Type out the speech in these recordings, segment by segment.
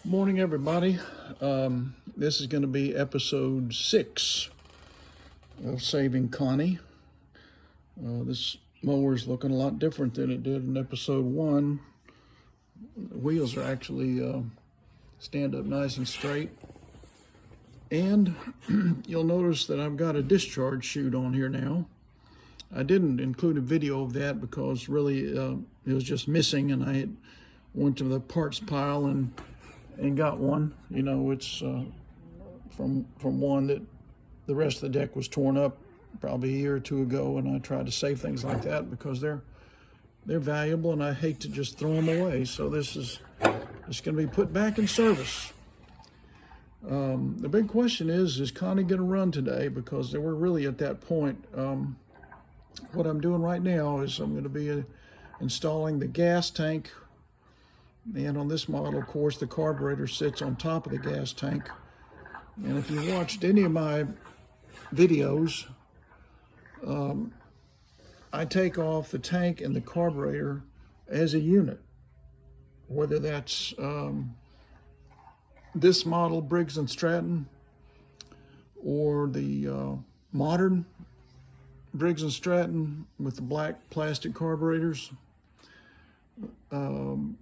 Morning, everybody. This is going to be episode 6 of Saving Connie. This mower is looking a lot different than it did in episode 1. The wheels are actually stand up nice and straight. And you'll notice that I've got a discharge chute on here now. I didn't include a video of that because really it was just missing, and I went to the parts pile and got one. You know, it's from one that the rest of the deck was torn up probably a year or two ago, and I tried to save things like that because they're valuable and I hate to just throw them away. So this is going to be put back in service. The big question is Connie going to run today? Because we're really at that point. What I'm doing right now is I'm going to be installing the gas tank. And on this model, of course, the carburetor sits on top of the gas tank. And if you watched any of my videos, I take off the tank and the carburetor as a unit. Whether that's this model, Briggs & Stratton, or the modern Briggs & Stratton with the black plastic carburetors.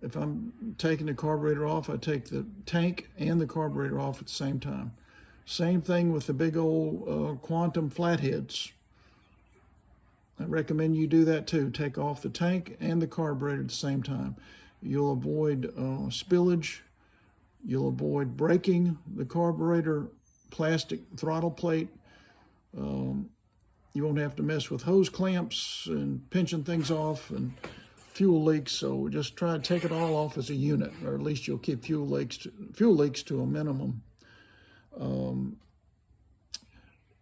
If I'm taking the carburetor off, I take the tank and the carburetor off at the same time. Same thing with the big old quantum flatheads. I recommend you do that too. Take off the tank and the carburetor at the same time. You'll avoid spillage. You'll avoid breaking the carburetor plastic throttle plate. You won't have to mess with hose clamps and pinching things off and fuel leaks. So just try to take it all off as a unit, or at least you'll keep fuel leaks to a minimum.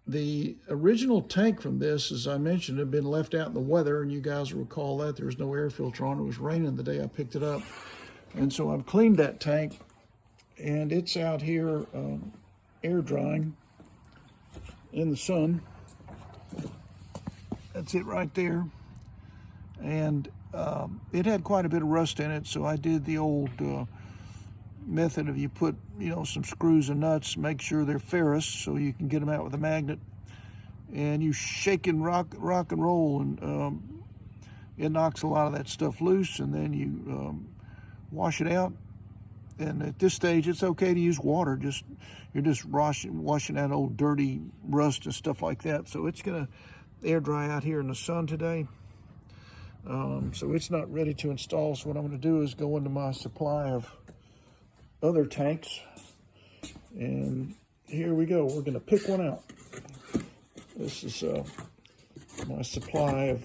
The original tank from this, as I mentioned, had been left out in the weather, and you guys will recall that there was no air filter on. It was raining the day I picked it up, and so I've cleaned that tank, and it's out here air drying in the sun. That's it right there. And it had quite a bit of rust in it, so I did the old method of you put, some screws and nuts, make sure they're ferrous so you can get them out with a magnet, and you shake and rock and roll, and it knocks a lot of that stuff loose, and then you wash it out. And at this stage, it's okay to use water. You're just washing out old dirty rust and stuff like that. So it's gonna air dry out here in the sun today. So it's not ready to install. So what I'm going to do is go into my supply of other tanks, and here we go. We're going to pick one out. This is my supply of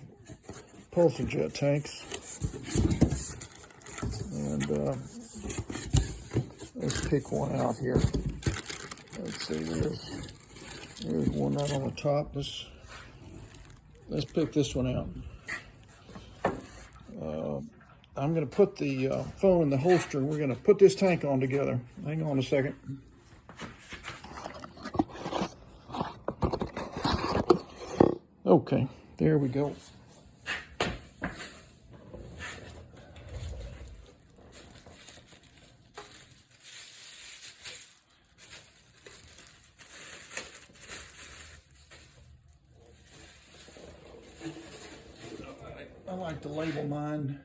pulsa-jet tanks, and let's pick one out here. Let's see, there's one right on the top. Let's pick this one out. I'm going to put the phone in the holster. We're going to put this tank on together. Hang on a second. Okay, there we go. I like to label mine,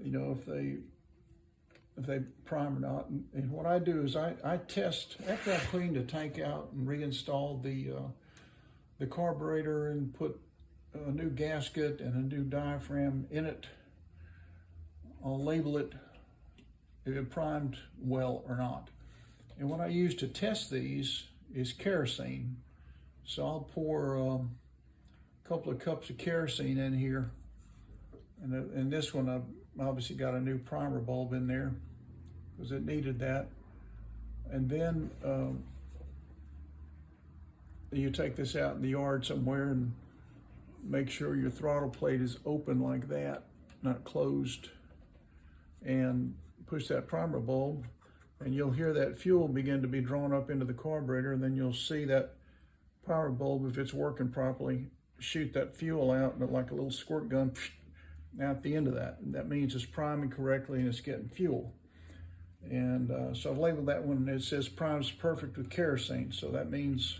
if they prime or not. And what I do is I test, after I clean the tank out and reinstall the carburetor and put a new gasket and a new diaphragm in it, I'll label it if it primed well or not. And what I use to test these is kerosene. So I'll pour a couple of cups of kerosene in here, and this one I've obviously got a new primer bulb in there because it needed that. And then you take this out in the yard somewhere and make sure your throttle plate is open like that, not closed, and push that primer bulb, and you'll hear that fuel begin to be drawn up into the carburetor, and then you'll see that power bulb, if it's working properly, shoot that fuel out like a little squirt gun out the end of that. And that means it's priming correctly and it's getting fuel. And so I've labeled that one. It says primes perfect with kerosene. So that means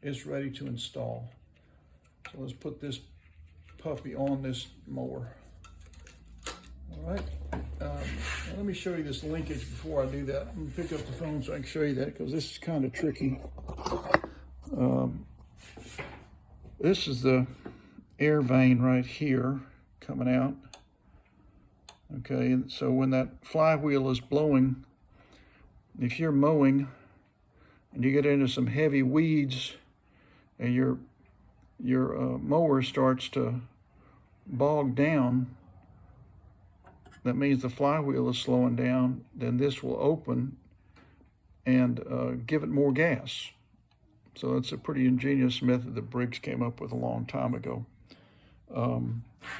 it's ready to install. So let's put this puppy on this mower. All right. Let me show you this linkage before I do that. I'm gonna pick up the phone so I can show you that, because this is kind of tricky. This is the air vane right here coming out. Okay, and so when that flywheel is blowing, if you're mowing and you get into some heavy weeds and your mower starts to bog down, that means the flywheel is slowing down. Then this will open and give it more gas. So it's a pretty ingenious method that Briggs came up with a long time ago.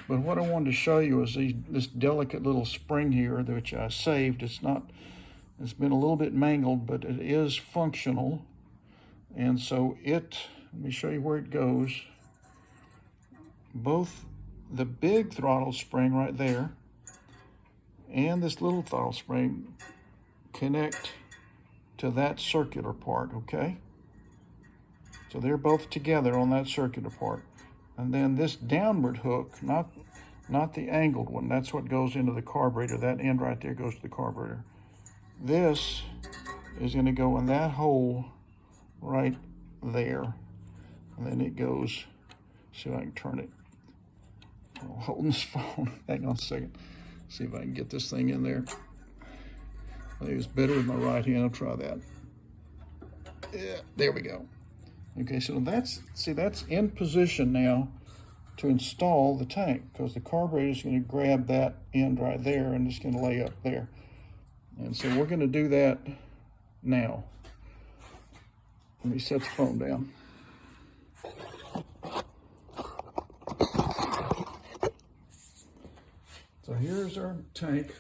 But what I wanted to show you is this delicate little spring here, which I saved. It's been a little bit mangled, but it is functional. And so let me show you where it goes. Both the big throttle spring right there and this little throttle spring connect to that circular part, okay? So they're both together on that circular part. And then this downward hook, not the angled one, that's what goes into the carburetor. That end right there goes to the carburetor. This is going to go in that hole right there. And then it goes, see if I can turn it. I'm holding this phone. Hang on a second. See if I can get this thing in there. I think it's better with my right hand. I'll try that. Yeah, there we go. Okay, so that's in position now to install the tank, because the carburetor is going to grab that end right there and it's going to lay up there. And so we're going to do that now. Let me set the phone down. So here's our tank,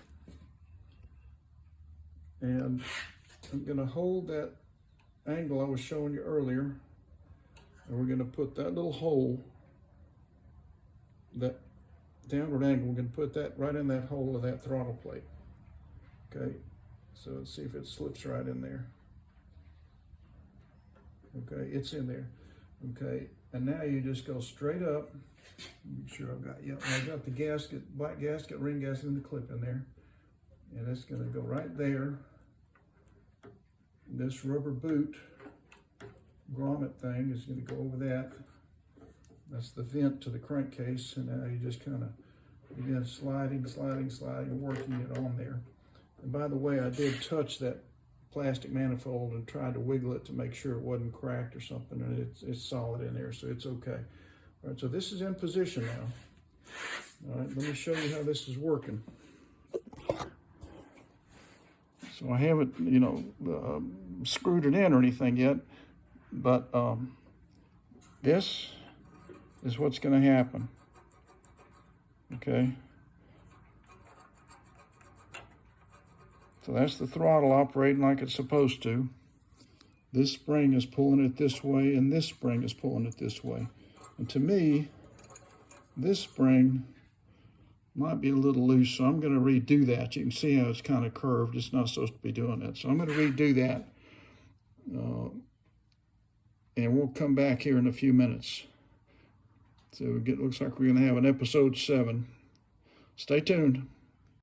and I'm going to hold that angle I was showing you earlier, and we're going to put that little hole, that downward angle, we're going to put that right in that hole of that throttle plate. Okay, so let's see if it slips right in there. Okay, it's in there. Okay, and now you just go straight up. Make sure I've got the gasket, black gasket, ring gasket, and the clip in there. And it's going to go right there. This rubber boot grommet thing is going to go over that. That's the vent to the crankcase, and now you just kind of begin sliding, working it on there. And by the way, I did touch that plastic manifold and tried to wiggle it to make sure it wasn't cracked or something, and it's solid in there, so it's okay. All right, so this is in position now. All right, let me show you how this is working. So I haven't, screwed it in or anything yet, but this is what's going to happen. Okay. So that's the throttle operating like it's supposed to. This spring is pulling it this way, and this spring is pulling it this way. And to me, this spring might be a little loose, so I'm going to redo that. You can see how it's kind of curved. It's not supposed to be doing that. So I'm going to redo that. And we'll come back here in a few minutes. So it looks like we're going to have an episode 7. Stay tuned.